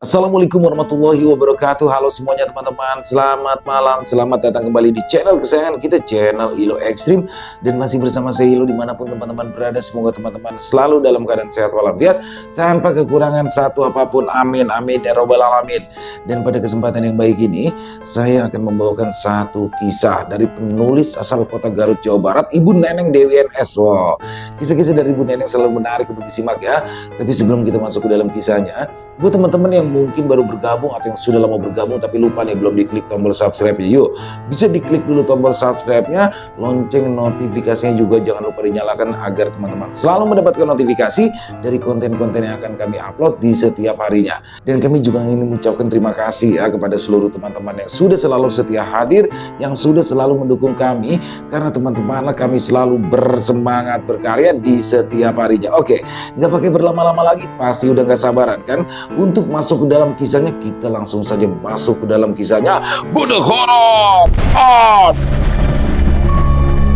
Assalamualaikum warahmatullahi wabarakatuh. Halo semuanya teman-teman, selamat malam, selamat datang kembali di channel kesayangan kita, channel Ilo Ekstrim. Dan masih bersama saya Ilo dimanapun teman-teman berada. Semoga teman-teman selalu dalam keadaan sehat walafiat, tanpa kekurangan satu apapun, amin amin ya robbal alamin. Dan pada kesempatan yang baik ini, saya akan membawakan satu kisah dari penulis asal kota Garut, Jawa Barat, Ibu Neneng Dewi NS. Wow, kisah-kisah dari Ibu Neneng selalu menarik untuk disimak ya. Tapi sebelum kita masuk ke dalam kisahnya, buat teman-teman yang mungkin baru bergabung atau yang sudah lama bergabung tapi lupa nih belum diklik tombol subscribe-nya, yuk bisa diklik dulu tombol subscribe-nya, lonceng notifikasinya juga jangan lupa dinyalakan agar teman-teman selalu mendapatkan notifikasi dari konten-konten yang akan kami upload di setiap harinya. Dan kami juga ingin mengucapkan terima kasih ya kepada seluruh teman-teman yang sudah selalu setia hadir, yang sudah selalu mendukung kami, karena teman-teman kami selalu bersemangat berkarya di setiap harinya. Oke, nggak pakai berlama-lama lagi, pasti udah nggak sabaran kan untuk masuk ke dalam kisahnya. Kita langsung saja masuk ke dalam kisahnya. Budak horor on.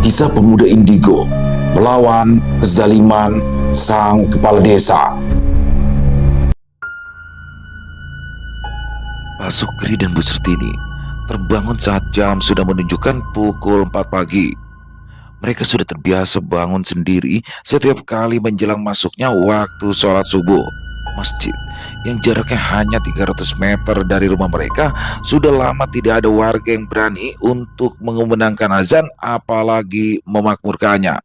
Kisah pemuda indigo melawan kezaliman sang kepala desa. Pak Sukri dan Bu Surtini terbangun saat jam sudah menunjukkan pukul 4 pagi. Mereka sudah terbiasa bangun sendiri setiap kali menjelang masuknya waktu sholat subuh. Masjid yang jaraknya hanya 300 meter dari rumah mereka sudah lama tidak ada warga yang berani untuk mengumandangkan azan, apalagi memakmurkannya.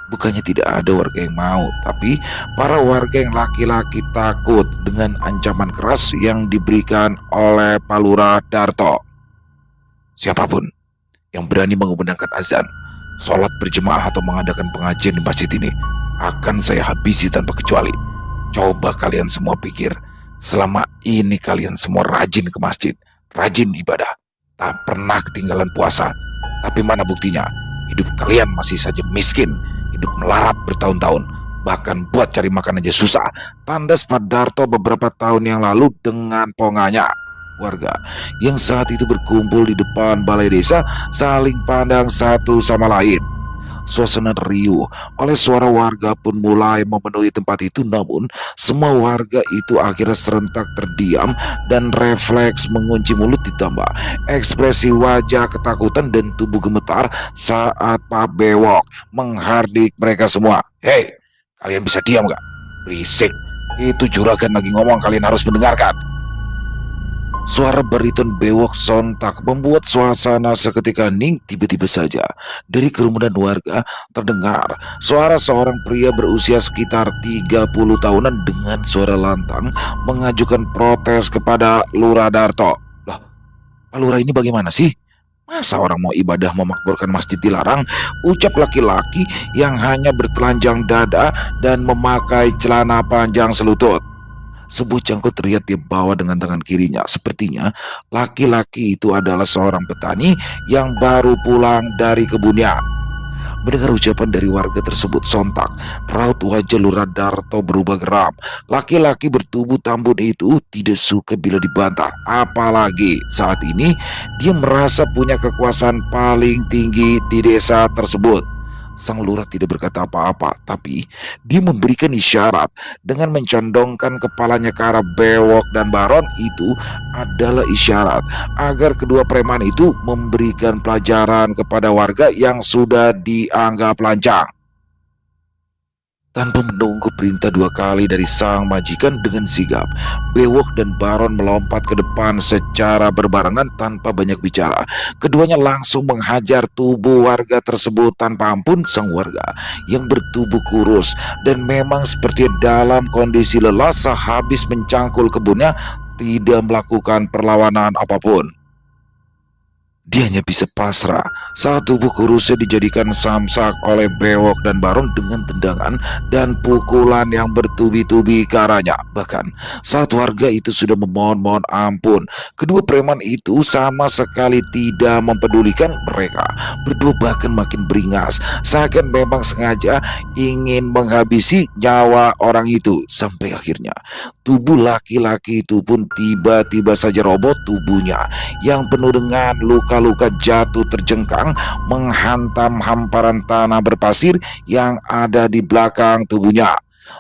Bukannya tidak ada warga yang mau, tapi para warga yang laki-laki takut dengan ancaman keras yang diberikan oleh Pak Lurah Darto. Siapapun yang berani mengumandangkan azan, sholat berjemaah atau mengadakan pengajian di masjid ini akan saya habisi tanpa kecuali. Coba kalian semua pikir, selama ini kalian semua rajin ke masjid, rajin ibadah, tak pernah ketinggalan puasa. Tapi mana buktinya? Hidup kalian masih saja miskin, hidup melarat bertahun-tahun, bahkan buat cari makan aja susah. Tandas Pak Darto beberapa tahun yang lalu dengan ponganya. Warga yang saat itu berkumpul di depan balai desa saling pandang satu sama lain. Suasana riuh oleh suara warga pun mulai memenuhi tempat itu, namun semua warga itu akhirnya serentak terdiam dan refleks mengunci mulut, ditambah ekspresi wajah ketakutan dan tubuh gemetar saat Pak Bewok menghardik mereka semua. Hei, kalian bisa diam gak? Berisik, itu juragan lagi ngomong, kalian harus mendengarkan. Suara bariton Bewok sontak membuat suasana seketika hening. Tiba-tiba saja dari kerumunan warga terdengar suara seorang pria berusia sekitar 30 tahunan dengan suara lantang mengajukan protes kepada Lurah Darto. Loh, Pak Lurah ini bagaimana sih? Masa orang mau ibadah memakmurkan masjid dilarang? Ucap laki-laki yang hanya bertelanjang dada dan memakai celana panjang selutut. Sebuah cangkul terlihat dia bawa dengan tangan kirinya. Sepertinya laki-laki itu adalah seorang petani yang baru pulang dari kebunnya. Mendengar ucapan dari warga tersebut, sontak raut wajah Lurah Darto berubah geram. Laki-laki bertubuh tambun itu tidak suka bila dibantah, apalagi saat ini dia merasa punya kekuasaan paling tinggi di desa tersebut. Sang lurah tidak berkata apa-apa, tapi dia memberikan isyarat dengan mencondongkan kepalanya ke arah Bewok dan Baron. Itu adalah isyarat agar kedua preman itu memberikan pelajaran kepada warga yang sudah dianggap lancang. Tanpa menunggu perintah dua kali dari sang majikan, dengan sigap Bewok dan Baron melompat ke depan secara berbarengan tanpa banyak bicara. Keduanya langsung menghajar tubuh warga tersebut tanpa ampun. Sang warga yang bertubuh kurus dan memang seperti dalam kondisi lelah sehabis mencangkul kebunnya tidak melakukan perlawanan apapun. Dia hanya bisa pasrah saat tubuh kurusnya dijadikan samsak oleh Bewok dan Baron dengan tendangan dan pukulan yang bertubi-tubi ke arahnya. Bahkan saat warga itu sudah memohon-mohon ampun, kedua preman itu sama sekali tidak mempedulikan mereka. Berdua bahkan makin beringas, seakan memang sengaja ingin menghabisi nyawa orang itu. Sampai akhirnya tubuh laki-laki itu pun tiba-tiba saja roboh. Tubuhnya yang penuh dengan luka-luka jatuh terjengkang menghantam hamparan tanah berpasir yang ada di belakang tubuhnya.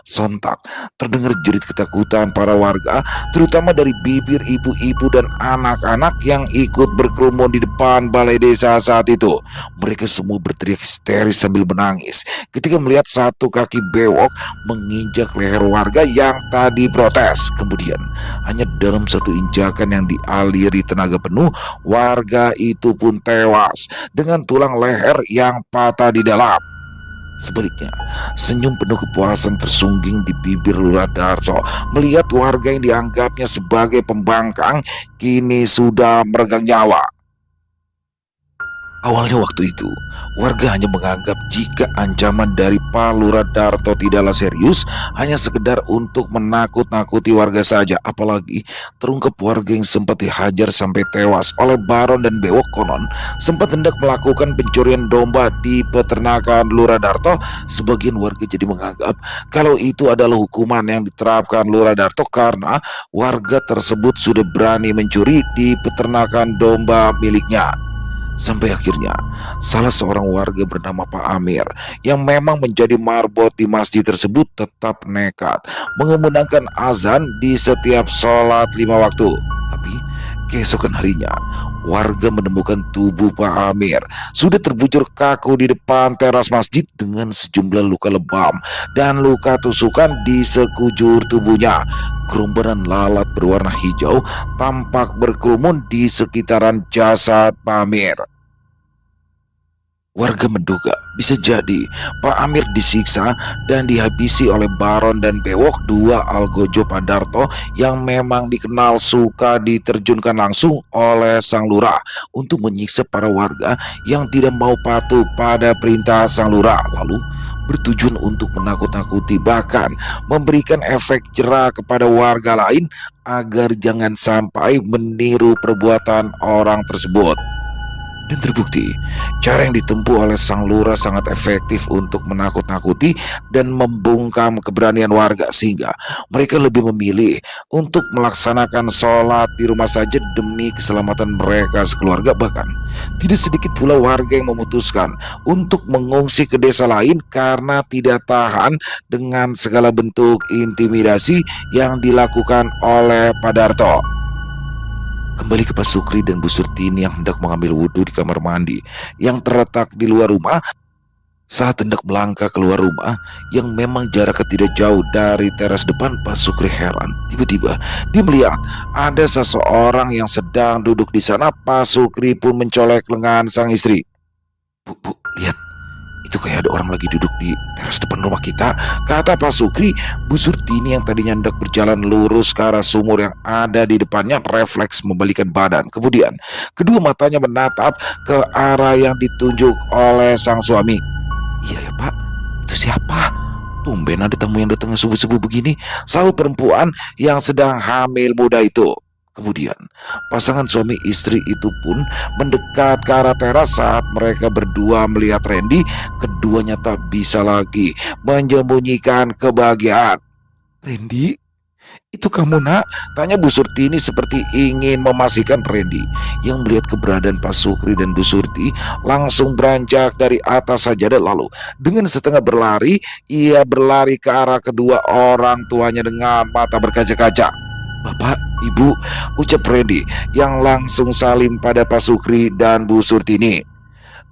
Sontak terdengar jerit ketakutan para warga, terutama dari bibir ibu-ibu dan anak-anak yang ikut berkerumun di depan balai desa saat itu. Mereka semua berteriak histeris sambil menangis ketika melihat satu kaki bewok menginjak leher warga yang tadi protes. Kemudian, hanya dalam satu injakan yang dialiri tenaga penuh, warga itu pun tewas dengan tulang leher yang patah di dalam. Sebaliknya, senyum penuh kepuasan tersungging di bibir Lurah Darso melihat warga yang dianggapnya sebagai pembangkang kini sudah meregang nyawa. Awalnya waktu itu, warga hanya menganggap jika ancaman dari Pak Lurah Darto tidaklah serius, hanya sekedar untuk menakut-nakuti warga saja. Apalagi terungkap warga yang sempat dihajar sampai tewas oleh Baron dan Bewok konon sempat hendak melakukan pencurian domba di peternakan Lurah Darto. Sebagian warga jadi menganggap kalau itu adalah hukuman yang diterapkan Lurah Darto karena warga tersebut sudah berani mencuri di peternakan domba miliknya. Sampai akhirnya salah seorang warga bernama Pak Amir yang memang menjadi marbot di masjid tersebut tetap nekat mengumandangkan azan di setiap sholat 5 waktu. Tapi keesokan harinya warga menemukan tubuh Pak Amir sudah terbujur kaku di depan teras masjid dengan sejumlah luka lebam dan luka tusukan di sekujur tubuhnya. Kerumbunan lalat berwarna hijau tampak berkerumun di sekitaran jasad Pak Amir. Warga menduga bisa jadi Pak Amir disiksa dan dihabisi oleh Baron dan Bewok, dua algojo Padarto yang memang dikenal suka diterjunkan langsung oleh sang lurah untuk menyiksa para warga yang tidak mau patuh pada perintah sang lurah, lalu bertujuan untuk menakut-nakuti bahkan memberikan efek jera kepada warga lain agar jangan sampai meniru perbuatan orang tersebut. Dan terbukti, cara yang ditempuh oleh sang lurah sangat efektif untuk menakut-nakuti dan membungkam keberanian warga sehingga mereka lebih memilih untuk melaksanakan sholat di rumah saja demi keselamatan mereka sekeluarga. Bahkan tidak sedikit pula warga yang memutuskan untuk mengungsi ke desa lain karena tidak tahan dengan segala bentuk intimidasi yang dilakukan oleh Padarto. Kembali ke Pak Sukri dan Bu Surtini yang hendak mengambil wudhu di kamar mandi yang terletak di luar rumah. Saat hendak melangkah keluar rumah yang memang jaraknya tidak jauh dari teras depan, Pak Sukri heran. Tiba-tiba dia melihat ada seseorang yang sedang duduk di sana. Pak Sukri pun mencolek lengan sang istri. Bu, lihat. Itu kayak ada orang lagi duduk di teras depan rumah kita, kata Pak Sukri. Bu Surtini yang tadinya hendak berjalan lurus ke arah sumur yang ada di depannya refleks membalikan badan. Kemudian kedua matanya menatap ke arah yang ditunjuk oleh sang suami. Iya ya Pak, itu siapa? Tumben ada tamu yang datang subuh-subuh begini, sahut perempuan yang sedang hamil muda itu. Kemudian pasangan suami istri itu pun mendekat ke arah teras. Saat mereka berdua melihat Randy, keduanya tak bisa lagi menyembunyikan kebahagiaan. Randy, itu kamu nak? Tanya Bu Surtini seperti ingin memastikan. Randy yang melihat keberadaan Pak Sukri dan Bu Surti langsung beranjak dari atas sajadah, lalu dengan setengah berlari ia berlari ke arah kedua orang tuanya dengan mata berkaca-kaca. Bapak, Ibu, ucap Randy yang langsung salim pada Pak Sukri dan Bu Surtini.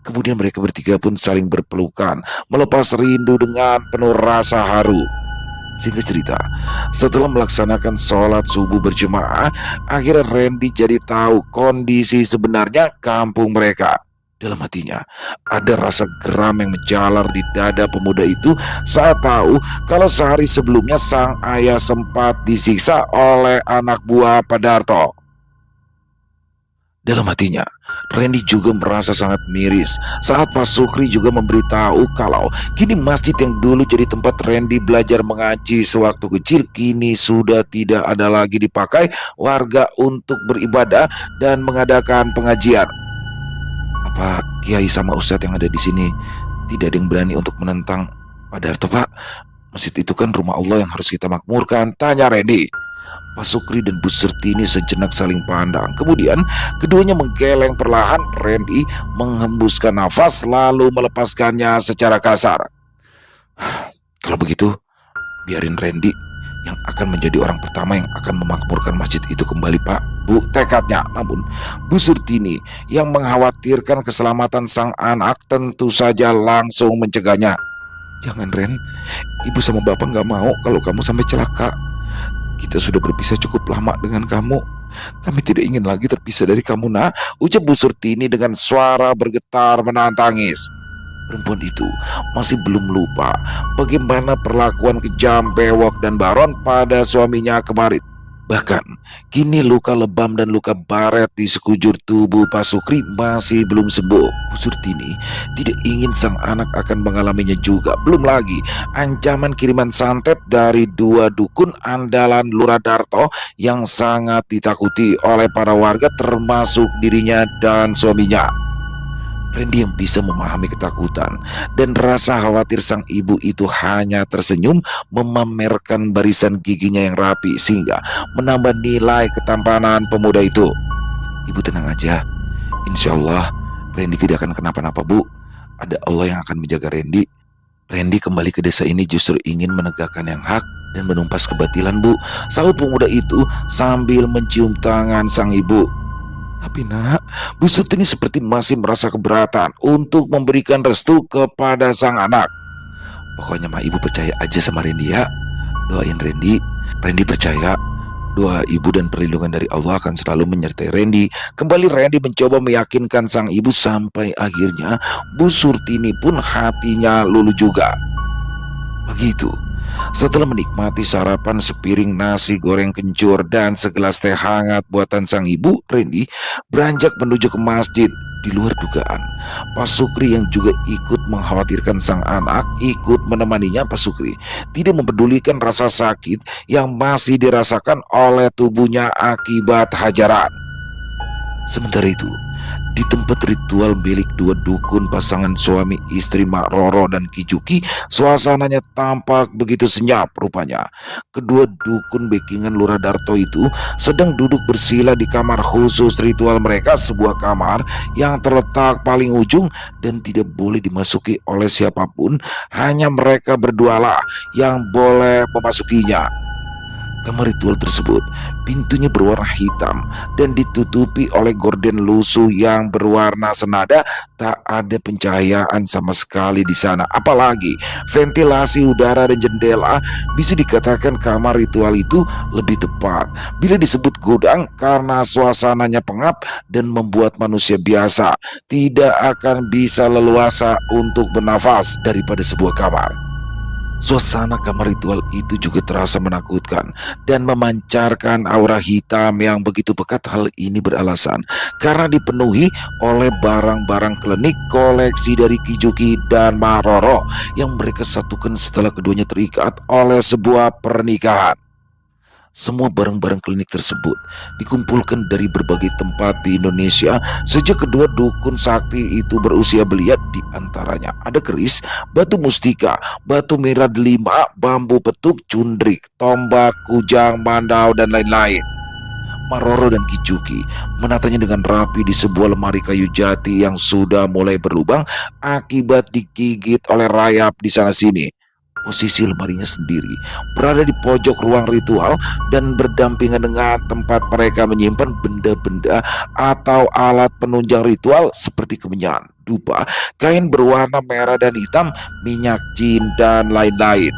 Kemudian mereka bertiga pun saling berpelukan, melepas rindu dengan penuh rasa haru. Singkat cerita, setelah melaksanakan sholat subuh berjemaah, akhirnya Randy jadi tahu kondisi sebenarnya kampung mereka. Dalam hatinya ada rasa geram yang menjalar di dada pemuda itu saat tahu kalau sehari sebelumnya sang ayah sempat disiksa oleh anak buah Padarto. Dalam hatinya, Randy juga merasa sangat miris saat Pak Sukri juga memberitahu kalau kini masjid yang dulu jadi tempat Randy belajar mengaji sewaktu kecil kini sudah tidak ada lagi dipakai warga untuk beribadah dan mengadakan pengajian. Apa Kiai sama Ustadz yang ada di sini tidak ada yang berani untuk menentang Pak Darto, Pak? Masjid itu kan rumah Allah yang harus kita makmurkan, tanya Randy. Pak Sukri dan Bu Surtini sejenak saling pandang. Kemudian keduanya menggeleng perlahan. Randy menghembuskan nafas lalu melepaskannya secara kasar. Kalau begitu, Biarin Randy yang akan menjadi orang pertama yang akan memakmurkan masjid itu kembali, Pak. Bu, tekadnya. Namun, Bu Surtini yang mengkhawatirkan keselamatan sang anak tentu saja langsung mencegahnya. Jangan, Ren. Ibu sama bapak gak mau kalau kamu sampai celaka. Kita sudah berpisah cukup lama dengan kamu. Kami tidak ingin lagi terpisah dari kamu, nak, ucap Bu Surtini dengan suara bergetar menahan tangis. Perempuan itu masih belum lupa bagaimana perlakuan kejam Bewok dan Baron pada suaminya kemarin. Bahkan kini luka lebam dan luka baret di sekujur tubuh Pak Sukri masih belum sembuh. Bu Surtini tidak ingin sang anak akan mengalaminya juga. Belum lagi ancaman kiriman santet dari dua dukun andalan Lurah Darto yang sangat ditakuti oleh para warga termasuk dirinya dan suaminya. Randy yang bisa memahami ketakutan dan rasa khawatir sang ibu itu hanya tersenyum memamerkan barisan giginya yang rapi sehingga menambah nilai ketampanan pemuda itu. Ibu tenang aja, insya Allah Randy tidak akan kenapa-napa, Bu. Ada Allah yang akan menjaga Randy. Randy kembali ke desa ini justru ingin menegakkan yang hak dan menumpas kebatilan, Bu, sahut pemuda itu sambil mencium tangan sang ibu. Tapi nak, Bu Surtini seperti masih merasa keberatan untuk memberikan restu kepada sang anak. Pokoknya mah ibu percaya aja sama Randy ya. Doain Randy. Randy percaya doa ibu dan perlindungan dari Allah akan selalu menyertai Randy. Kembali Randy mencoba meyakinkan sang ibu sampai akhirnya Bu Surtini pun hatinya luluh juga. Begitu. Setelah menikmati sarapan sepiring nasi goreng kencur dan segelas teh hangat buatan sang ibu, Randy beranjak menuju ke masjid. Di luar dugaan, Pak Sukri yang juga ikut mengkhawatirkan sang anak ikut menemaninya. Pak Sukri tidak mempedulikan rasa sakit yang masih dirasakan oleh tubuhnya akibat hajaran. Sementara itu, di tempat ritual milik dua dukun pasangan suami istri Mak Roro dan Ki Juki, suasananya tampak begitu senyap. Rupanya kedua dukun backingan Lurah Darto itu sedang duduk bersila di kamar khusus ritual mereka, sebuah kamar yang terletak paling ujung dan tidak boleh dimasuki oleh siapapun, hanya mereka berdualah yang boleh memasukinya. Kamar ritual tersebut pintunya berwarna hitam dan ditutupi oleh gorden lusuh yang berwarna senada. Tak ada pencahayaan sama sekali di sana, apalagi ventilasi udara dan jendela. Bisa dikatakan kamar ritual itu lebih tepat bila disebut gudang karena suasananya pengap dan membuat manusia biasa tidak akan bisa leluasa untuk bernafas daripada sebuah kamar. Suasana kamar ritual itu juga terasa menakutkan dan memancarkan aura hitam yang begitu pekat. Hal ini beralasan karena dipenuhi oleh barang-barang klinik koleksi dari Ki Juki dan Mak Roro yang mereka satukan setelah keduanya terikat oleh sebuah pernikahan. Semua barang-barang klinik tersebut dikumpulkan dari berbagai tempat di Indonesia sejak kedua dukun sakti itu berusia belia. Di antaranya ada keris, batu mustika, batu merah delima, bambu petuk, cundrik, tombak, kujang, mandau, dan lain-lain. Mak Roro dan Ki Juki menatanya dengan rapi di sebuah lemari kayu jati yang sudah mulai berlubang akibat digigit oleh rayap di sana-sini. Posisi lemarinya sendiri berada di pojok ruang ritual dan berdampingan dengan tempat mereka menyimpan benda-benda atau alat penunjang ritual seperti kemenyan, dupa, kain berwarna merah dan hitam, minyak jin, dan lain-lain.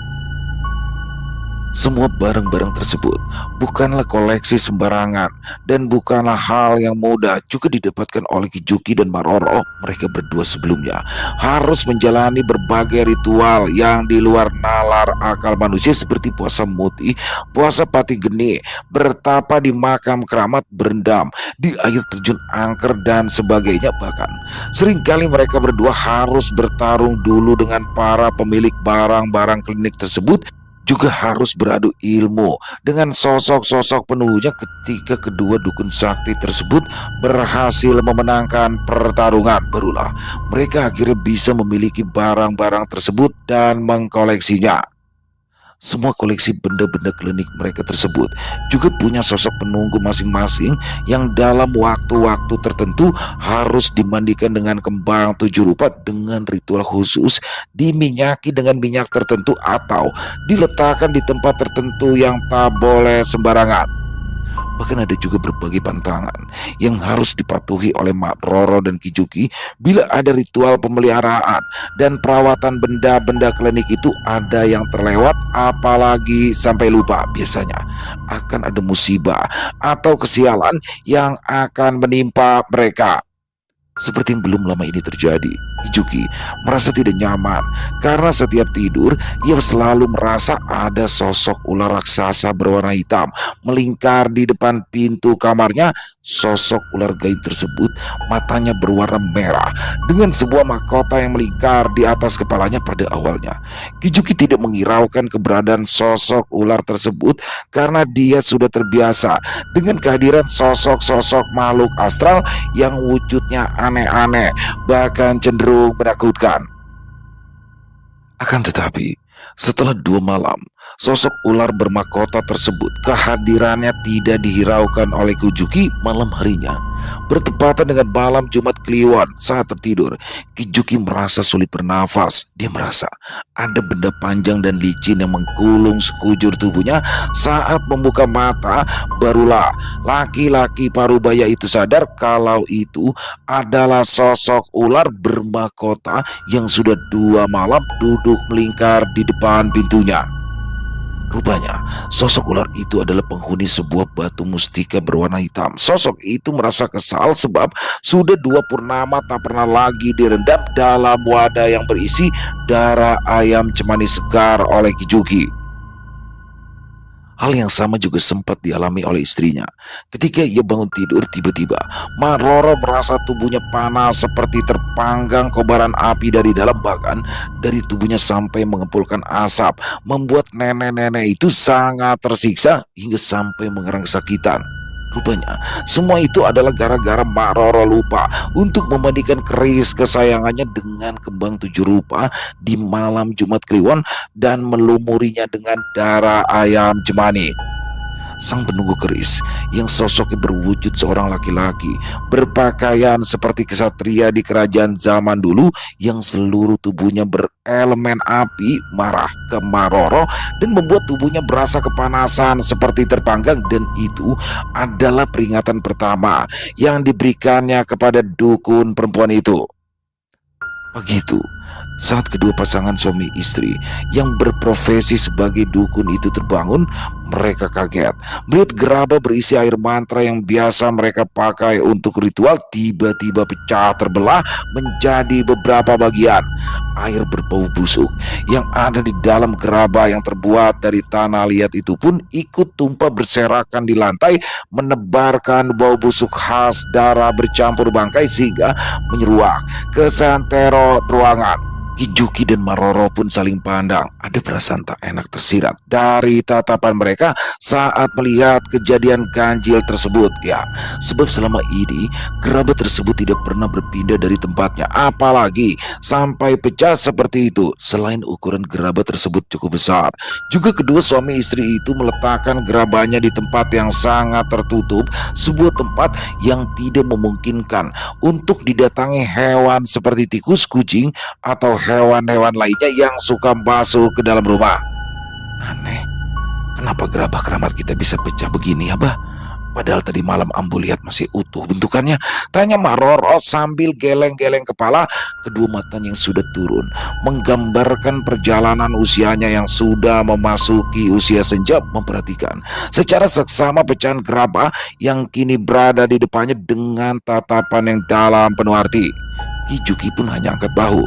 Semua barang-barang tersebut bukanlah koleksi sembarangan dan bukanlah hal yang mudah juga didapatkan oleh Ki Juki dan Mak Roro. Mereka berdua sebelumnya harus menjalani berbagai ritual yang di luar nalar akal manusia seperti puasa muti, puasa pati geni, bertapa di makam keramat, berendam di air terjun angker, dan sebagainya. Bahkan seringkali mereka berdua harus bertarung dulu dengan para pemilik barang-barang klinik tersebut, juga harus beradu ilmu dengan sosok-sosok penuhnya. Ketika kedua dukun sakti tersebut berhasil memenangkan pertarungan, barulah mereka akhirnya bisa memiliki barang-barang tersebut dan mengkoleksinya. Semua koleksi benda-benda klinik mereka tersebut juga punya sosok penunggu masing-masing yang dalam waktu-waktu tertentu harus dimandikan dengan kembang tujuh rupa dengan ritual khusus, diminyaki dengan minyak tertentu atau diletakkan di tempat tertentu yang tak boleh sembarangan. Bahkan ada juga berbagai pantangan yang harus dipatuhi oleh Mak Roro dan Kijuki bila ada ritual pemeliharaan dan perawatan benda-benda klinik itu ada yang terlewat apalagi sampai lupa, biasanya akan ada musibah atau kesialan yang akan menimpa mereka. Seperti yang belum lama ini terjadi, Hijuki merasa tidak nyaman karena setiap tidur ia selalu merasa ada sosok ular raksasa berwarna hitam melingkar di depan pintu kamarnya. Sosok ular gaib tersebut matanya berwarna merah dengan sebuah mahkota yang melingkar di atas kepalanya. Pada awalnya Hijuki tidak menghiraukan keberadaan sosok ular tersebut karena dia sudah terbiasa dengan kehadiran sosok-sosok makhluk astral yang wujudnya aneh-aneh, bahkan cenderung menakutkan. Akan tetapi, setelah 2 malam, sosok ular bermahkota tersebut kehadirannya tidak dihiraukan oleh Kujuki. Malam harinya, bertepatan dengan malam Jumat Kliwon, saat tertidur, Kijuki merasa sulit bernafas. Dia merasa ada benda panjang dan licin yang mengkulung sekujur tubuhnya. Saat membuka mata, barulah laki-laki parubaya itu sadar kalau itu adalah sosok ular bermahkota yang sudah 2 malam duduk melingkar di depan pintunya. Rupanya, sosok ular itu adalah penghuni sebuah batu mustika berwarna hitam. Sosok itu merasa kesal sebab sudah 2 purnama tak pernah lagi direndam dalam wadah yang berisi darah ayam cemani segar oleh Kijuki. Hal yang sama juga sempat dialami oleh istrinya. Ketika ia bangun tidur, tiba-tiba Mak Roro merasa tubuhnya panas seperti terpanggang kobaran api dari dalam. Bahkan dari tubuhnya sampai mengepulkan asap, membuat nenek-nenek itu sangat tersiksa hingga sampai mengerang kesakitan. Rupanya semua itu adalah gara-gara Mak Roro lupa untuk memandikan keris kesayangannya dengan kembang 7 rupa di malam Jumat Kliwon dan melumurinya dengan darah ayam cemani. Sang penunggu keris yang sosoknya berwujud seorang laki-laki berpakaian seperti kesatria di kerajaan zaman dulu yang seluruh tubuhnya berelemen api marah ke Mak Roro dan membuat tubuhnya berasa kepanasan seperti terpanggang. Dan itu adalah peringatan pertama yang diberikannya kepada dukun perempuan itu. Pagi itu, saat kedua pasangan suami istri yang berprofesi sebagai dukun itu terbangun, mereka kaget melihat gerabah berisi air mantra yang biasa mereka pakai untuk ritual tiba-tiba pecah terbelah menjadi beberapa bagian. Air berbau busuk yang ada di dalam gerabah yang terbuat dari tanah liat itu pun ikut tumpah berserakan di lantai, menebarkan bau busuk khas darah bercampur bangkai sehingga menyeruak ke santero ruangan. Kijuki dan Mak Roro pun saling pandang. Ada perasaan tak enak tersirat dari tatapan mereka saat melihat kejadian ganjil tersebut. Ya, sebab selama ini gerabah tersebut tidak pernah berpindah dari tempatnya, apalagi sampai pecah seperti itu. Selain ukuran gerabah tersebut cukup besar, juga kedua suami istri itu meletakkan gerabahnya di tempat yang sangat tertutup, sebuah tempat yang tidak memungkinkan untuk didatangi hewan seperti tikus, kucing, atau hewan-hewan lainnya yang suka masuk ke dalam rumah. Aneh, kenapa gerabah keramat kita bisa pecah begini ya, Bah? Padahal tadi malam Ambu lihat masih utuh bentukannya, tanya Mak Roro sambil geleng-geleng kepala. Kedua matanya yang sudah turun menggambarkan perjalanan usianya yang sudah memasuki usia senja, memperhatikan secara seksama pecahan gerabah yang kini berada di depannya dengan tatapan yang dalam penuh arti. Kijuki pun hanya angkat bahu.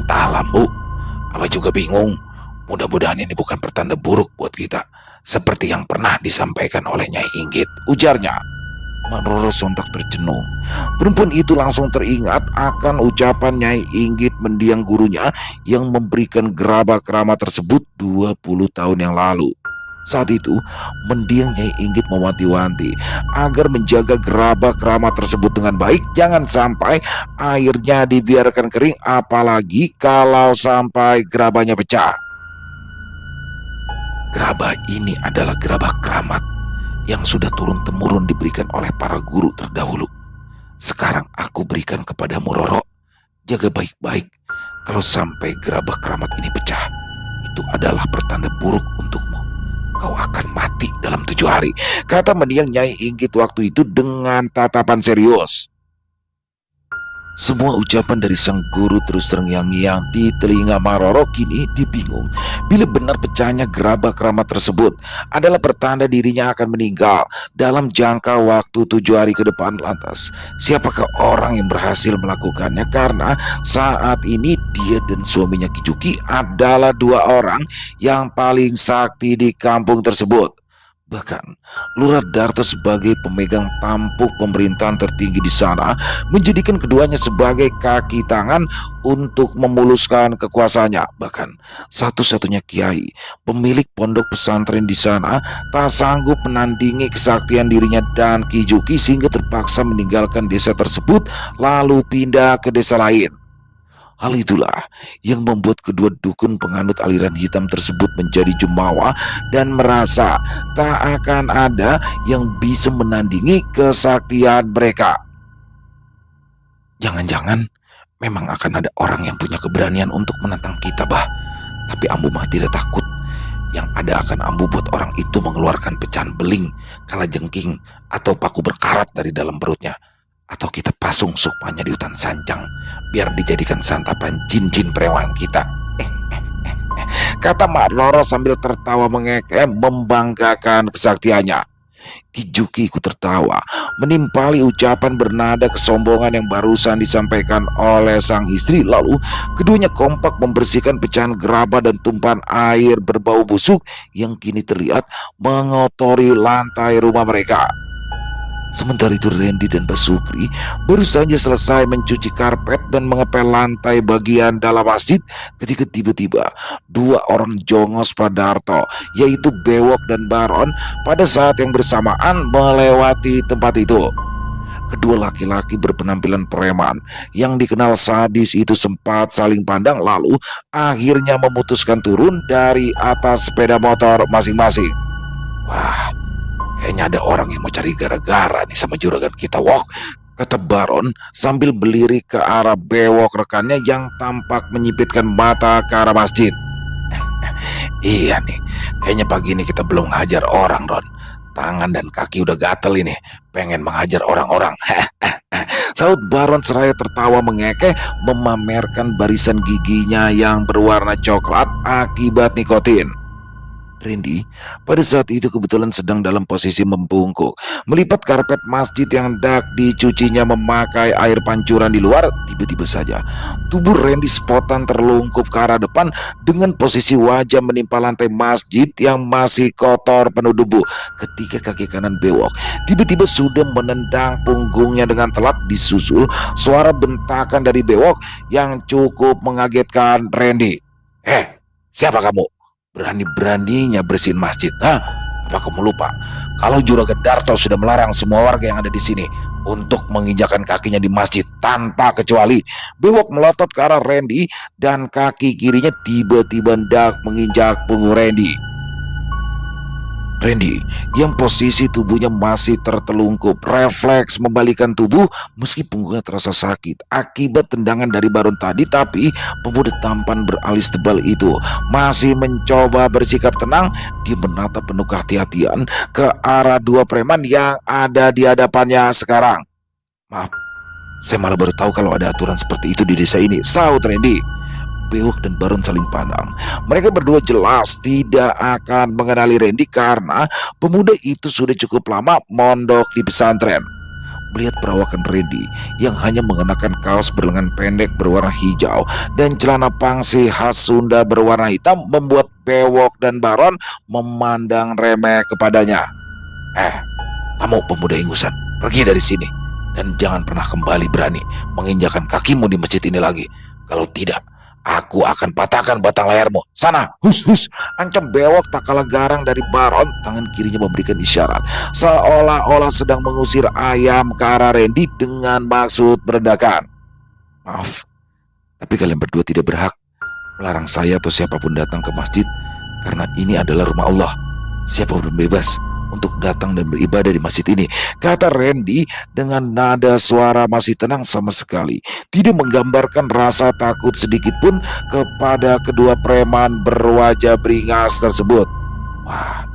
Entahlah, Bu, Abah juga bingung. Mudah-mudahan ini bukan pertanda buruk buat kita, seperti yang pernah disampaikan oleh Nyai Inggit, ujarnya. Mak Roro sontak tercenung. Perempuan itu langsung teringat akan ucapan Nyai Inggit mendiang gurunya yang memberikan gerabah keramat tersebut 20 tahun yang lalu. Saat itu, mendiang Nyai Inggit mewanti-wanti agar menjaga gerabah keramat tersebut dengan baik, jangan sampai airnya dibiarkan kering, apalagi kalau sampai gerabahnya pecah. Gerabah ini adalah gerabah keramat yang sudah turun-temurun diberikan oleh para guru terdahulu. Sekarang aku berikan kepadamu, Roro. Jaga baik-baik. Kalau sampai gerabah keramat ini pecah, itu adalah pertanda buruk untukmu. Kau akan mati dalam 7 hari, kata mendiang Nyai Inggit waktu itu dengan tatapan serius. Semua ucapan dari sang guru terus terngiang-ngiang di telinga Maroro. Kini dia bingung bila benar pecahnya gerabah keramat tersebut adalah pertanda dirinya akan meninggal dalam jangka waktu 7 hari ke depan. Lantas siapakah orang yang berhasil melakukannya? Karena saat ini dia dan suaminya Kijuki adalah 2 orang yang paling sakti di kampung tersebut. Bahkan Lurah Darto sebagai pemegang tampuk pemerintahan tertinggi di sana menjadikan keduanya sebagai kaki tangan untuk memuluskan kekuasaannya. Bahkan satu-satunya kiai pemilik pondok pesantren di sana tak sanggup menandingi kesaktian dirinya dan Kijuki sehingga terpaksa meninggalkan desa tersebut lalu pindah ke desa lain. Hal itulah yang membuat kedua dukun penganut aliran hitam tersebut menjadi jumawa dan merasa tak akan ada yang bisa menandingi kesaktian mereka. Jangan-jangan memang akan ada orang yang punya keberanian untuk menantang kita, Bah. Tapi Ambu mah tidak takut. Yang ada akan Ambu buat orang itu mengeluarkan pecahan beling, kalajengking, atau paku berkarat dari dalam perutnya. Atau kita pasung sukmanya di hutan sanjang biar dijadikan santapan jin-jin preman kita. Kata Mak Roro sambil tertawa mengekeh membanggakan kesaktiannya. Kijuki ikut tertawa menimpali ucapan bernada kesombongan yang barusan disampaikan oleh sang istri. Lalu keduanya kompak membersihkan pecahan gerabah dan tumpahan air berbau busuk yang kini terlihat mengotori lantai rumah mereka. Sementara itu Randy dan Basukri baru saja selesai mencuci karpet dan mengepel lantai bagian dalam masjid ketika tiba-tiba 2 orang jongos Padarto, yaitu Bewok dan Baron, pada saat yang bersamaan melewati tempat itu. Kedua laki-laki berpenampilan preman yang dikenal sadis itu sempat saling pandang lalu akhirnya memutuskan turun dari atas sepeda motor masing-masing. Wah, kayaknya ada orang yang mau cari gara-gara nih sama juragan kita, Wok, kata Baron sambil melirik ke arah Bewok rekannya yang tampak menyipitkan mata ke arah masjid. Iya nih, kayaknya pagi ini kita belum ngajar orang, Ron. Tangan dan kaki udah gatel ini, pengen menghajar orang-orang. Saut Baron seraya tertawa mengekeh memamerkan barisan giginya yang berwarna coklat akibat nikotin. Randy pada saat itu kebetulan sedang dalam posisi membungkuk melipat karpet masjid yang hendak dicucinya memakai air pancuran di luar. Tiba-tiba saja tubuh Randy spontan terlungkup ke arah depan dengan posisi wajah menimpa lantai masjid yang masih kotor penuh debu, ketika kaki kanan Bewok tiba-tiba sudah menendang punggungnya dengan telat, disusul suara bentakan dari Bewok yang cukup mengagetkan Randy. Siapa kamu? Berani-beraninya bersihin masjid, hah? Apa kamu lupa kalau Juragan Darto sudah melarang semua warga yang ada di sini untuk menginjakan kakinya di masjid tanpa kecuali? Bewok melotot ke arah Randy dan kaki kirinya tiba-tiba hendak menginjak punggung Randy. Randy yang posisi tubuhnya masih tertelungkup refleks membalikkan tubuh meski punggungnya terasa sakit akibat tendangan dari Baron tadi. Tapi pemuda tampan beralis tebal itu masih mencoba bersikap tenang. Dia menatap penuh kehati-hatian ke arah 2 preman yang ada di hadapannya sekarang. Maaf, saya malah baru tahu kalau ada aturan seperti itu di desa ini, saut Randy. Bewok dan Baron saling pandang. Mereka berdua jelas tidak akan mengenali Randy karena pemuda itu sudah cukup lama mondok di pesantren. Melihat perawakan Randy yang hanya mengenakan kaos berlengan pendek berwarna hijau dan celana pangsi khas Sunda berwarna hitam membuat Bewok dan Baron memandang remeh kepadanya. Kamu pemuda ingusan, pergi dari sini dan jangan pernah kembali berani menginjakan kakimu di masjid ini lagi. Kalau tidak, aku akan patahkan batang lehermu. Sana, hus, ancam Bewok tak kalah garang dari Baron. Tangan kirinya memberikan isyarat seolah-olah sedang mengusir ayam ke arah Randy dengan maksud merendahkan. Maaf, tapi kalian berdua tidak berhak melarang saya atau siapapun datang ke masjid karena ini adalah rumah Allah. Siapapun bebas untuk datang dan beribadah di masjid ini, kata Randy dengan nada suara masih tenang sama sekali. Tidak menggambarkan rasa takut sedikit pun kepada kedua preman berwajah beringas tersebut. Wah,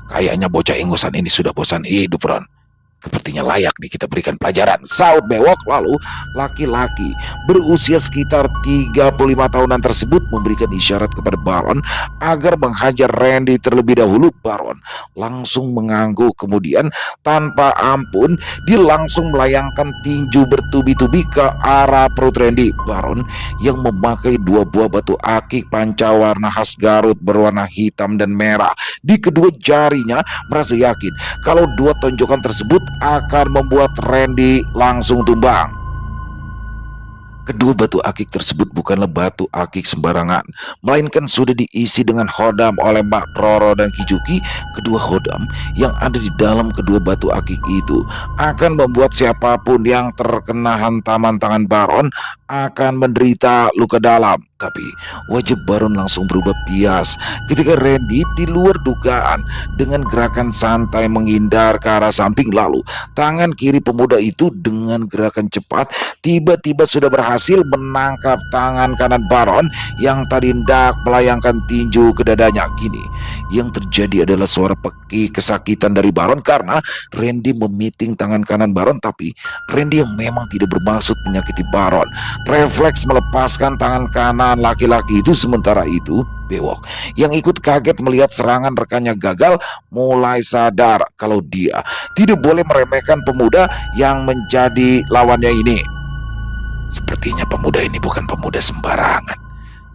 kayaknya bocah ingusan ini sudah bosan hidup, Ron. Sepertinya layak nih kita berikan pelajaran, saut Bewok. Lalu laki-laki berusia sekitar 35 tahunan tersebut memberikan isyarat kepada Baron agar menghajar Randy terlebih dahulu. Baron langsung mengangguk, kemudian tanpa ampun dia langsung melayangkan tinju bertubi-tubi ke arah perut Randy. Baron yang memakai dua buah batu akik pancawarna khas Garut berwarna hitam dan merah di kedua jarinya merasa yakin kalau dua tonjokan tersebut akan membuat Randy langsung tumbang. Kedua batu akik tersebut bukanlah batu akik sembarangan, melainkan sudah diisi dengan hodam oleh Mbak Roro dan Kijuki. Kedua hodam yang ada di dalam kedua batu akik itu akan membuat siapapun yang terkena hantaman tangan Baron akan menderita luka dalam. Tapi wajah Baron langsung berubah bias ketika Randy di luar dugaan dengan gerakan santai menghindar ke arah samping. Lalu tangan kiri pemuda itu dengan gerakan cepat tiba-tiba sudah berhasil menangkap tangan kanan Baron yang tadi hendak melayangkan tinju ke dadanya. Kini yang terjadi adalah suara pekik kesakitan dari Baron karena Randy memiting tangan kanan Baron. Tapi Randy yang memang tidak bermaksud menyakiti Baron refleks melepaskan tangan kanan laki-laki itu. Sementara itu Bewok yang ikut kaget melihat serangan rekannya gagal mulai sadar kalau dia tidak boleh meremehkan pemuda yang menjadi lawannya ini. Sepertinya pemuda ini bukan pemuda sembarangan.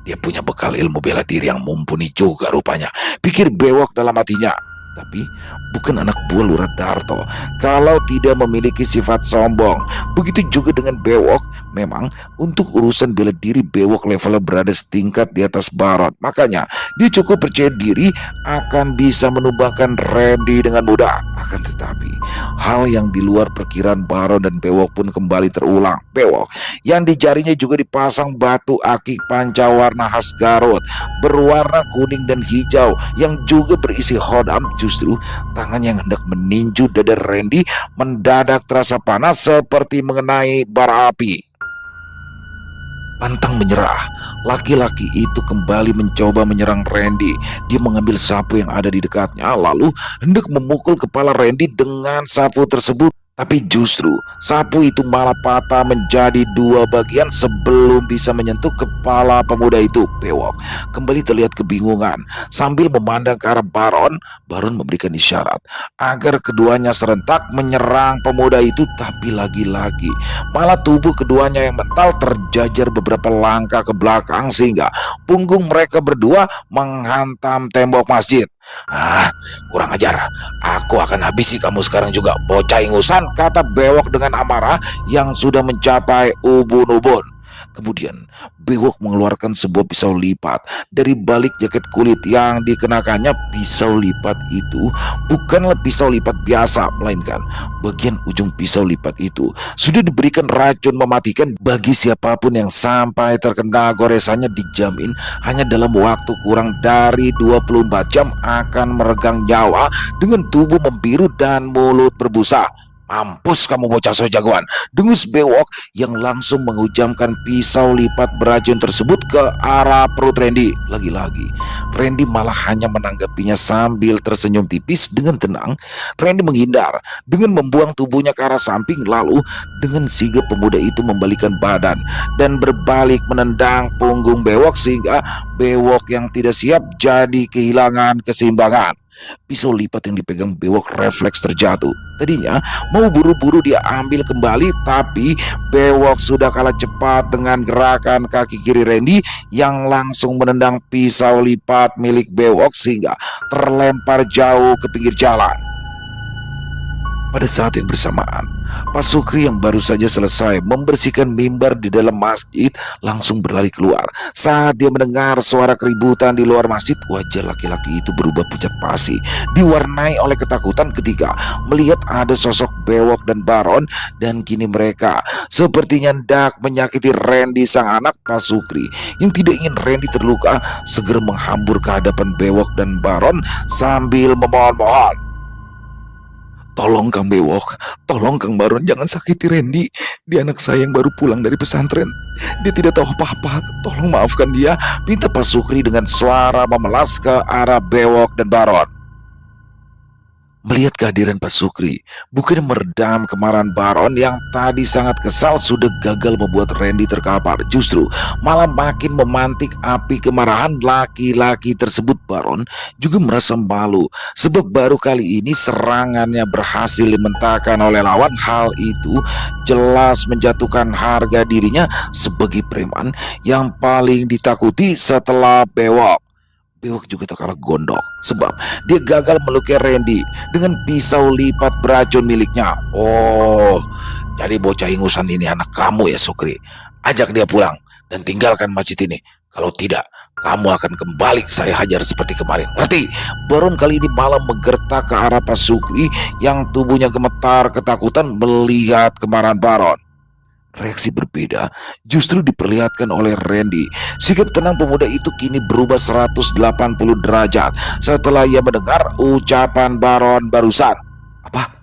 Dia punya bekal ilmu bela diri yang mumpuni juga rupanya, pikir Bewok dalam hatinya. Tapi bukan anak buah Lurah Darto kalau tidak memiliki sifat sombong. Begitu juga dengan Bewok. Memang untuk urusan bela diri Bewok levelnya berada setingkat di atas Baron. Makanya dia cukup percaya diri akan bisa menumbangkan Randy dengan mudah. Akan tetapi hal yang di luar perkiraan Baron dan Bewok pun kembali terulang. Bewok yang di jarinya juga dipasang batu akik pancawarna khas Garut berwarna kuning dan hijau yang juga berisi hodam. Justru tangan yang hendak meninju dada Randy mendadak terasa panas seperti mengenai bara api. Pantang menyerah, laki-laki itu kembali mencoba menyerang Randy. Dia mengambil sapu yang ada di dekatnya lalu hendak memukul kepala Randy dengan sapu tersebut. Tapi justru sapu itu malah patah menjadi dua bagian sebelum bisa menyentuh kepala pemuda itu. Bewok kembali terlihat kebingungan sambil memandang ke arah Baron. Baron memberikan isyarat agar keduanya serentak menyerang pemuda itu. Tapi lagi-lagi malah tubuh keduanya yang mental terjajar beberapa langkah ke belakang sehingga punggung mereka berdua menghantam tembok masjid. Kurang ajar. Aku akan habisi kamu sekarang juga, bocah ingusan, kata Bewok dengan amarah yang sudah mencapai ubun-ubun. Kemudian Bewok mengeluarkan sebuah pisau lipat dari balik jaket kulit yang dikenakannya. Pisau lipat itu bukanlah pisau lipat biasa, melainkan bagian ujung pisau lipat itu sudah diberikan racun mematikan. Bagi siapapun yang sampai terkena goresannya, dijamin hanya dalam waktu kurang dari 24 jam akan meregang nyawa dengan tubuh membiru dan mulut berbusa. Mampus kamu bocah so jagoan, dengus Bewok yang langsung menghujamkan pisau lipat beracun tersebut ke arah perut Randy. Lagi-lagi Randy malah hanya menanggapinya sambil tersenyum tipis. Dengan tenang Randy menghindar dengan membuang tubuhnya ke arah samping. Lalu dengan sigap pemuda itu membalikan badan dan berbalik menendang punggung Bewok sehingga Bewok yang tidak siap jadi kehilangan keseimbangan. Pisau lipat yang dipegang Bewok refleks terjatuh. Tadinya mau buru-buru dia ambil kembali, tapi Bewok sudah kalah cepat dengan gerakan kaki kiri Randy yang langsung menendang pisau lipat milik Bewok sehingga terlempar jauh ke pinggir jalan. Pada saat yang bersamaan, Pak Sukri yang baru saja selesai membersihkan mimbar di dalam masjid langsung berlari keluar. Saat dia mendengar suara keributan di luar masjid, wajah laki-laki itu berubah pucat pasi, diwarnai oleh ketakutan ketika melihat ada sosok Bewok dan Baron, dan kini mereka sepertinya hendak menyakiti Randy sang anak. Pak Sukri yang tidak ingin Randy terluka segera menghambur ke hadapan Bewok dan Baron sambil memohon-mohon. "Tolong Kang Bewok, tolong Kang Baron, jangan sakiti Randy. Dia anak saya yang baru pulang dari pesantren. Dia tidak tahu apa-apa. Tolong maafkan dia," pinta Pak Sukri dengan suara memelas ke arah Bewok dan Baron. Melihat kehadiran Pak Sukri, bukan meredam kemarahan Baron yang tadi sangat kesal sudah gagal membuat Randy terkapar, justru malah makin memantik api kemarahan laki-laki tersebut. Baron juga merasa malu sebab baru kali ini serangannya berhasil dimentahkan oleh lawan. Hal itu jelas menjatuhkan harga dirinya sebagai preman yang paling ditakuti setelah Bewok. Bewok juga tak kalah gondok sebab dia gagal melukai Randy dengan pisau lipat beracun miliknya. "Oh, jadi bocah ingusan ini anak kamu ya Sukri? Ajak dia pulang dan tinggalkan masjid ini. Kalau tidak, kamu akan kembali saya hajar seperti kemarin. Ngerti?" Baron kali ini malah menggertak ke arah Pak Sukri yang tubuhnya gemetar ketakutan melihat kemarahan Baron. Reaksi berbeda justru diperlihatkan oleh Randy. Sikap tenang pemuda itu kini berubah 180 derajat setelah ia mendengar ucapan Baron barusan. "Apa?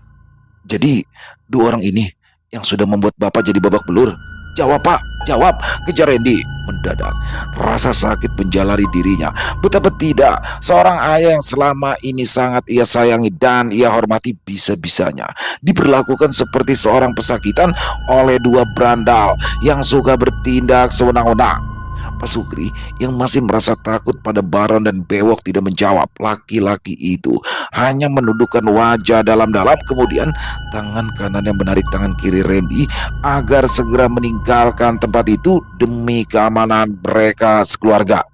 Jadi dua orang ini yang sudah membuat Bapak jadi babak belur? Jawab Pak, jawab!" kejar Randy. Mendadak rasa sakit menjalari dirinya. Betapa tidak, seorang ayah yang selama ini sangat ia sayangi dan ia hormati bisa-bisanya diperlakukan seperti seorang pesakitan oleh dua berandal yang suka bertindak sewenang-wenang. Pak Sukri yang masih merasa takut pada Baron dan Bewok tidak menjawab. Laki-laki itu hanya menundukkan wajah dalam-dalam, kemudian tangan kanannya menarik tangan kiri Randy agar segera meninggalkan tempat itu demi keamanan mereka sekeluarga.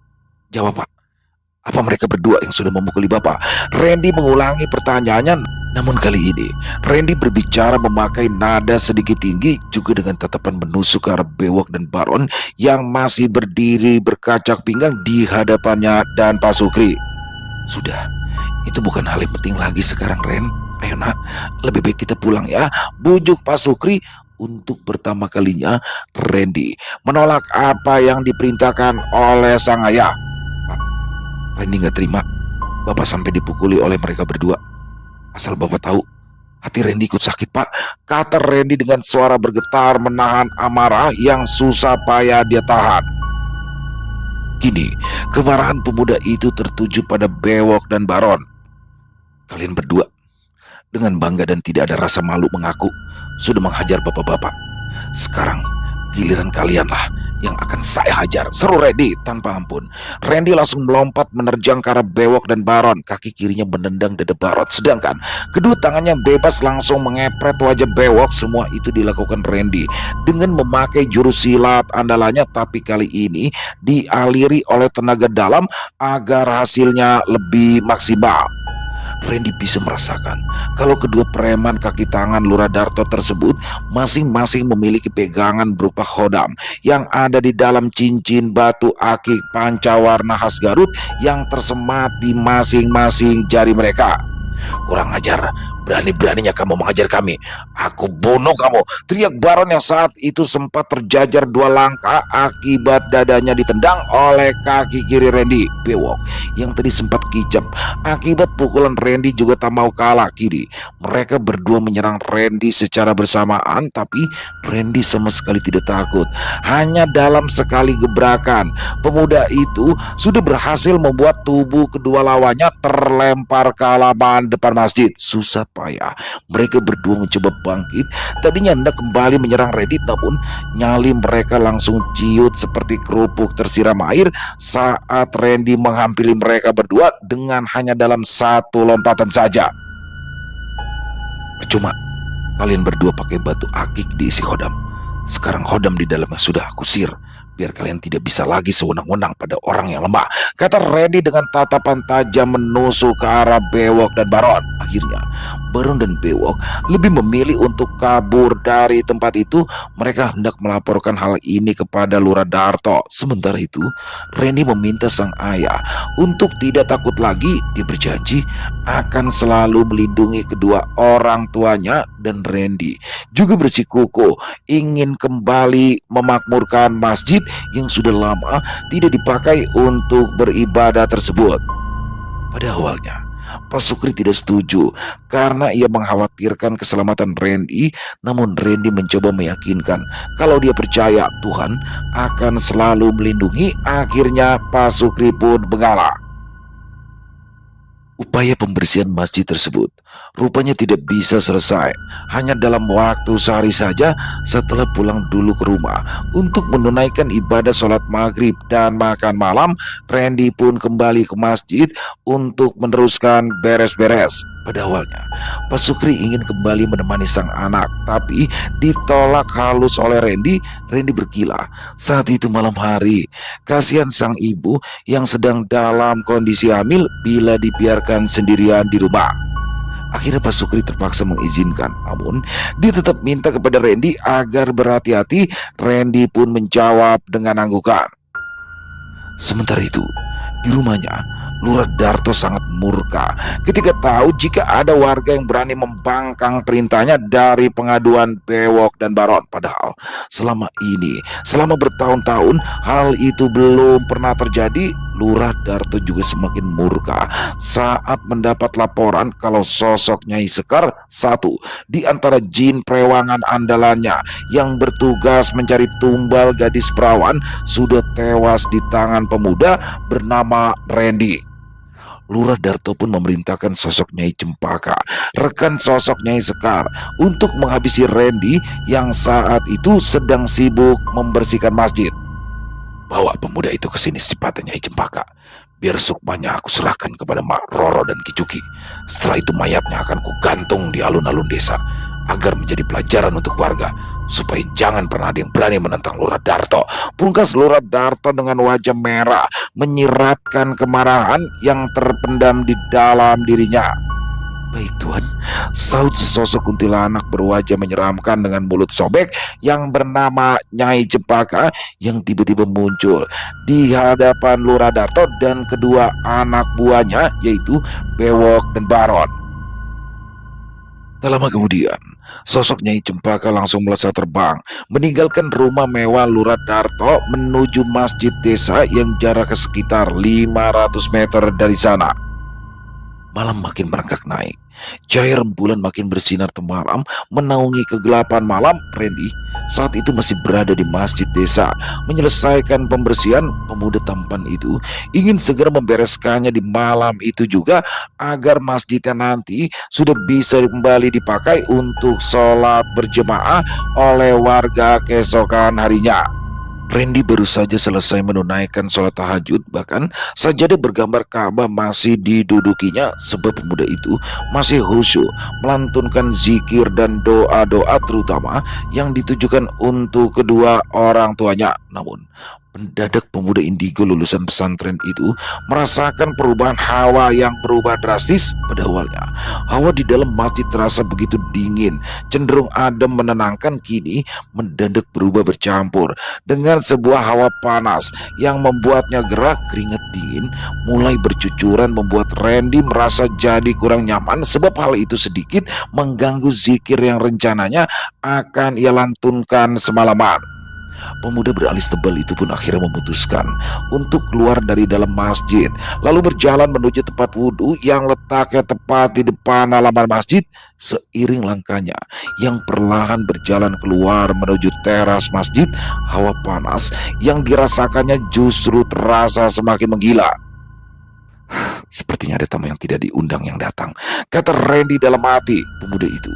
"Jawab Pak, apa mereka berdua yang sudah memukuli Bapak?" Randy mengulangi pertanyaannya, namun kali ini Randy berbicara memakai nada sedikit tinggi juga dengan tatapan menusuk ke arah Bewok dan Baron yang masih berdiri berkacak pinggang di hadapannya dan Pak Sukri. "Sudah, itu bukan hal yang penting lagi sekarang, Ren. Ayo nak, lebih baik kita pulang ya," bujuk Pak Sukri. Untuk pertama kalinya Randy menolak apa yang diperintahkan oleh sang ayah. "Pak, Randy gak terima Bapak sampai dipukuli oleh mereka berdua. Asal Bapak tahu, hati Randy ikut sakit Pak," kata Randy dengan suara bergetar menahan amarah yang susah payah dia tahan. Kini kemarahan pemuda itu tertuju pada Bewok dan Baron. "Kalian berdua dengan bangga dan tidak ada rasa malu mengaku sudah menghajar bapak-bapak. Sekarang giliran kalianlah yang akan saya hajar," seru Randy tanpa ampun. Randy langsung melompat menerjang ke arah Bewok dan Baron. Kaki kirinya menendang dada Baron, sedangkan kedua tangannya bebas langsung mengepret wajah Bewok. Semua itu dilakukan Randy dengan memakai jurus silat andalannya, tapi kali ini dialiri oleh tenaga dalam agar hasilnya lebih maksimal. Randy bisa merasakan kalau kedua preman kaki tangan Lurah Darto tersebut masing-masing memiliki pegangan berupa khodam yang ada di dalam cincin batu akik pancawarna khas Garut yang tersemat di masing-masing jari mereka. "Kurang ajar, berani-beraninya kamu mengajar kami. Aku bunuh kamu," teriak Baron yang saat itu sempat terjajar 2 langkah akibat dadanya ditendang oleh kaki kiri Randy. Bewok yang tadi sempat kicap akibat pukulan Randy juga tak mau kalah. Kini mereka berdua menyerang Randy secara bersamaan, tapi Randy sama sekali tidak takut. Hanya dalam sekali gebrakan, pemuda itu sudah berhasil membuat tubuh kedua lawannya terlempar ke halaman depan masjid. Susah payah mereka berdua mencoba bangkit. Tadinya hendak kembali menyerang Randy, namun nyali mereka langsung ciut seperti kerupuk tersiram air saat Randy menghampiri mereka berdua dengan hanya dalam satu lompatan saja. "Percuma kalian berdua pakai batu akik diisi khodam. Sekarang khodam di dalamnya sudah aku sihir. biar kalian tidak bisa lagi sewenang-wenang pada orang yang lemah, kata Randy dengan tatapan tajam menusuk ke arah Bewok dan Baron. Akhirnya, Baron dan Bewok lebih memilih untuk kabur dari tempat itu. Mereka hendak melaporkan hal ini kepada Lurah Darto. Sementara itu, Randy meminta sang ayah untuk tidak takut lagi. Dia berjanji akan selalu melindungi kedua orang tuanya, dan Randy juga bersikukuh ingin kembali memakmurkan masjid yang sudah lama tidak dipakai untuk beribadah tersebut. Pada awalnya, Pak Sukri tidak setuju karena ia mengkhawatirkan keselamatan Randy. Namun Randy mencoba meyakinkan kalau dia percaya Tuhan akan selalu melindungi. Akhirnya Pak Sukri pun mengalah. Upaya pembersihan masjid tersebut rupanya tidak bisa selesai hanya dalam waktu sehari saja. Setelah pulang dulu ke rumah untuk menunaikan ibadah sholat maghrib dan makan malam, Randy pun kembali ke masjid untuk meneruskan beres-beres. Pada awalnya, Pak Sukri ingin kembali menemani sang anak, tapi ditolak halus oleh Randy. Randy berkilah. Saat itu malam hari, kasihan sang ibu yang sedang dalam kondisi hamil bila dibiarkan sendirian di rumah. Akhirnya Pak Sukri terpaksa mengizinkan, namun dia tetap minta kepada Randy agar berhati-hati. Randy pun menjawab dengan anggukan. Sementara itu, di rumahnya, Lurah Darto sangat murka ketika tahu jika ada warga yang berani membangkang perintahnya dari pengaduan Bewok dan Baron. Padahal selama bertahun-tahun hal itu belum pernah terjadi. Lurah Darto juga semakin murka saat mendapat laporan kalau sosok Nyai Sekar, satu di antara jin perewangan andalannya yang bertugas mencari tumbal gadis perawan, sudah tewas di tangan pemuda bernama Randy. Lurah Darto pun memerintahkan sosok Nyai Cempaka, rekan sosok Nyai Sekar, untuk menghabisi Randy yang saat itu sedang sibuk membersihkan masjid. Bawa pemuda itu ke sini secepatnya, Nyai Cempaka. Biar sukmanya aku serahkan kepada Mak Roro dan Kicuki. Setelah itu mayatnya akan kugantung di alun-alun desa agar menjadi pelajaran untuk warga, supaya jangan pernah ada yang berani menentang Lurah Darto. Pungkas Lurah Darto dengan wajah merah menyiratkan kemarahan yang terpendam di dalam dirinya. Baik Tuhan, saut sesosok kuntilanak berwajah menyeramkan dengan mulut sobek yang bernama Nyai Cempaka yang tiba-tiba muncul di hadapan Lurah Darto dan kedua anak buahnya, yaitu Bewok dan Baron. Tak lama kemudian, sosok Nyai Cempaka langsung melesat terbang, meninggalkan rumah mewah Lurah Darto menuju masjid desa yang jaraknya sekitar 500 meter dari sana. Malam makin merangkak naik. Cahaya rembulan makin bersinar temaram menaungi kegelapan malam. Randy saat itu masih berada di masjid desa menyelesaikan pembersihan. Pemuda tampan itu ingin segera membereskannya di malam itu juga agar masjidnya nanti sudah bisa kembali dipakai untuk sholat berjemaah oleh warga keesokan harinya. Randy baru saja selesai menunaikan sholat tahajud, bahkan sajadah bergambar Ka'bah masih didudukinya, sebab pemuda itu masih khusyuk melantunkan zikir dan doa-doa terutama yang ditujukan untuk kedua orang tuanya. Namun mendadak pemuda indigo lulusan pesantren itu merasakan perubahan hawa yang berubah drastis. Pada awalnya, hawa di dalam masjid terasa begitu dingin, cenderung adem menenangkan. Kini mendadak berubah bercampur dengan sebuah hawa panas yang membuatnya gerah. Keringat dingin mulai bercucuran membuat Randy merasa jadi kurang nyaman, sebab hal itu sedikit mengganggu zikir yang rencananya akan ia lantunkan semalaman. Pemuda beralis tebal itu pun akhirnya memutuskan untuk keluar dari dalam masjid, lalu berjalan menuju tempat wudhu yang letaknya tepat di depan halaman masjid. Seiring langkahnya yang perlahan berjalan keluar menuju teras masjid, hawa panas yang dirasakannya justru terasa semakin menggila. Sepertinya ada tamu yang tidak diundang yang datang, kata Randy dalam hati. Pemuda itu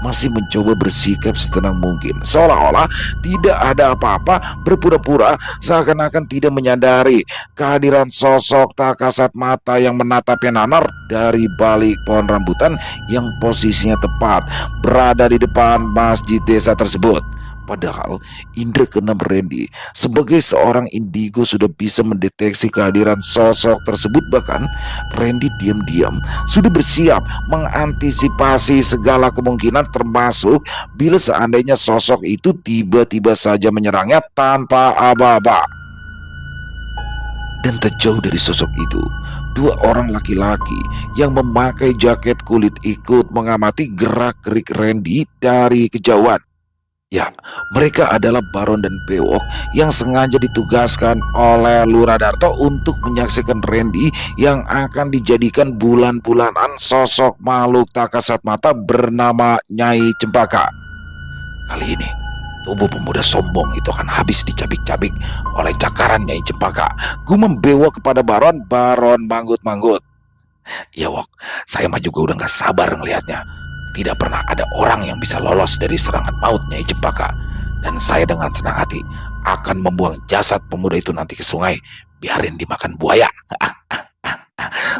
masih mencoba bersikap setenang mungkin, seolah-olah tidak ada apa-apa, berpura-pura seakan-akan tidak menyadari kehadiran sosok tak kasat mata yang menatapnya nanar dari balik pohon rambutan yang posisinya tepat berada di depan masjid desa tersebut. Padahal indera keenam Randy sebagai seorang indigo sudah bisa mendeteksi kehadiran sosok tersebut. Bahkan Randy diam-diam sudah bersiap mengantisipasi segala kemungkinan, termasuk bila seandainya sosok itu tiba-tiba saja menyerangnya tanpa aba-aba. Dan tak jauh dari sosok itu, dua orang laki-laki yang memakai jaket kulit ikut mengamati gerak-gerik Randy dari kejauhan. Ya, mereka adalah Baron dan Bewok yang sengaja ditugaskan oleh Lurah Darto untuk menyaksikan Randy yang akan dijadikan bulan-bulanan sosok makhluk tak kasat mata bernama Nyai Cempaka. Kali ini, tubuh pemuda sombong itu akan habis dicabik-cabik oleh cakaran Nyai Cempaka. Gumam Bewok kepada Baron. Baron manggut-manggut. Ya Wok, saya mah juga udah gak sabar ngelihatnya. Tidak pernah ada orang yang bisa lolos dari serangan maut Nyai Cempaka. Dan saya dengan senang hati akan membuang jasad pemuda itu nanti ke sungai. Biarin dimakan buaya.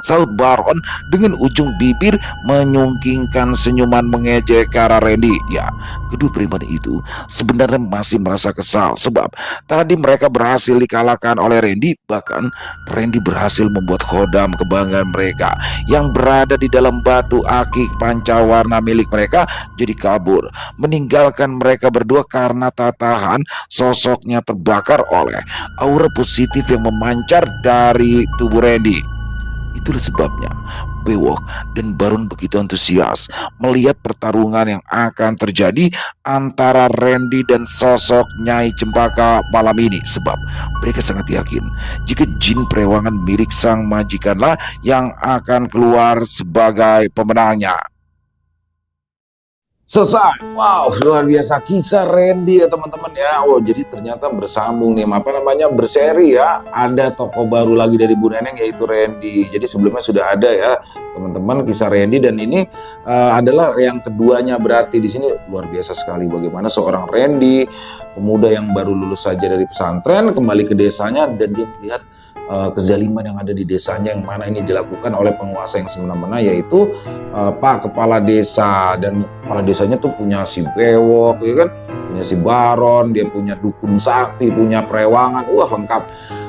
Saut Baron dengan ujung bibir menyungkingkan senyuman mengejek ke arah Randy. Ya, kedua pribadi itu sebenarnya masih merasa kesal sebab tadi mereka berhasil dikalahkan oleh Randy. Bahkan Randy berhasil membuat khodam kebanggaan mereka yang berada di dalam batu akik pancawarna milik mereka jadi kabur, meninggalkan mereka berdua karena tak tahan sosoknya terbakar oleh aura positif yang memancar dari tubuh Randy. Itulah sebabnya Bewok dan Baron begitu antusias melihat pertarungan yang akan terjadi antara Randy dan sosok Nyai Cempaka malam ini. Sebab mereka sangat yakin jika jin perewangan milik sang majikanlah yang akan keluar sebagai pemenangnya. Selesai. Wow, luar biasa kisah Randy ya teman-teman ya. Oh, jadi ternyata bersambung nih, berseri ya. Ada tokoh baru lagi dari Bu Neneng yaitu Randy. Jadi sebelumnya sudah ada ya teman-teman kisah Randy, dan ini adalah yang keduanya. Berarti di sini luar biasa sekali bagaimana seorang Randy, pemuda yang baru lulus saja dari pesantren, kembali ke desanya dan dia melihat kezaliman yang ada di desanya, yang mana ini dilakukan oleh penguasa yang semena-mena, yaitu Pak Kepala Desa. Dan kepala desanya tuh punya si Bewok ya kan, punya si Baron, dia punya dukun sakti, punya perewangan, wah lengkap.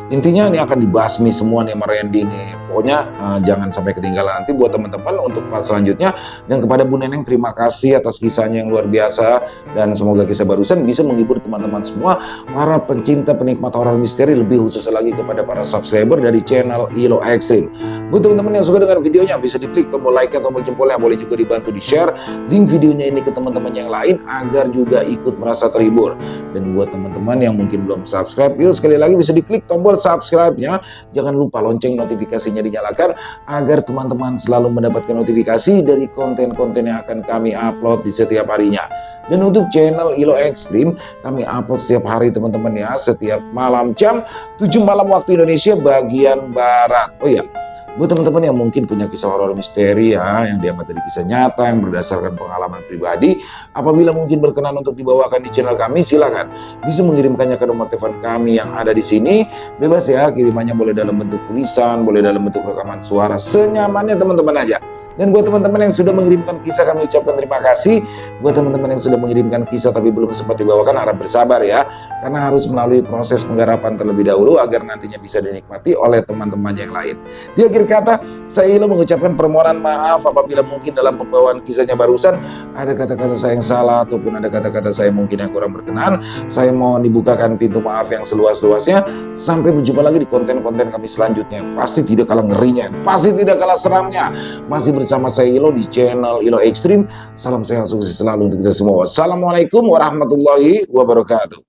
Intinya ini akan dibasmi semua nih sama Randy nih. Pokoknya jangan sampai ketinggalan nanti buat teman-teman untuk part selanjutnya. Dan kepada Bu Neneng terima kasih atas kisahnya yang luar biasa. Dan semoga kisah barusan bisa menghibur teman-teman semua, para pencinta penikmat horor misteri, lebih khusus lagi kepada para subscriber dari channel Ilo Extreme. Buat teman-teman yang suka dengan videonya bisa diklik tombol like dan tombol jempolnya, boleh juga dibantu di share link videonya ini ke teman-teman yang lain agar juga ikut merasa terhibur. Dan buat teman-teman yang mungkin belum subscribe, yuk sekali lagi bisa diklik tombol subscribe-nya. Jangan lupa lonceng notifikasinya dinyalakan agar teman-teman selalu mendapatkan notifikasi dari konten-konten yang akan kami upload di setiap harinya. Dan untuk channel Ilo Extreme, kami upload setiap hari teman-teman ya, setiap malam jam 7 malam waktu Indonesia bagian Barat. Oh iya, buat teman-teman yang mungkin punya kisah horor misteri ya, yang diangkat dari kisah nyata yang berdasarkan pengalaman pribadi, apabila mungkin berkenan untuk dibawakan di channel kami, silakan bisa mengirimkannya ke nomor telepon kami yang ada di sini. Bebas ya, kirimannya boleh dalam bentuk tulisan, boleh dalam bentuk rekaman suara, senyamannya teman-teman aja. Dan buat teman-teman yang sudah mengirimkan kisah, kami ucapkan terima kasih. Buat teman-teman yang sudah mengirimkan kisah tapi belum sempat dibawakan, harap bersabar ya, karena harus melalui proses penggarapan terlebih dahulu agar nantinya bisa dinikmati oleh teman-teman yang lain. Di akhir kata, saya Ilo mengucapkan permohonan maaf apabila mungkin dalam pembawaan kisahnya barusan ada kata-kata saya yang salah ataupun ada kata-kata saya mungkin yang kurang berkenan. Saya mohon dibukakan pintu maaf yang seluas-luasnya. Sampai berjumpa lagi di konten-konten kami selanjutnya. Pasti tidak kalah ngerinya, pasti tidak kalah seramnya. Masih bersama saya Ilo di channel Ilo Extreme. Salam sehat sukses selalu untuk kita semua. Wassalamualaikum warahmatullahi wabarakatuh.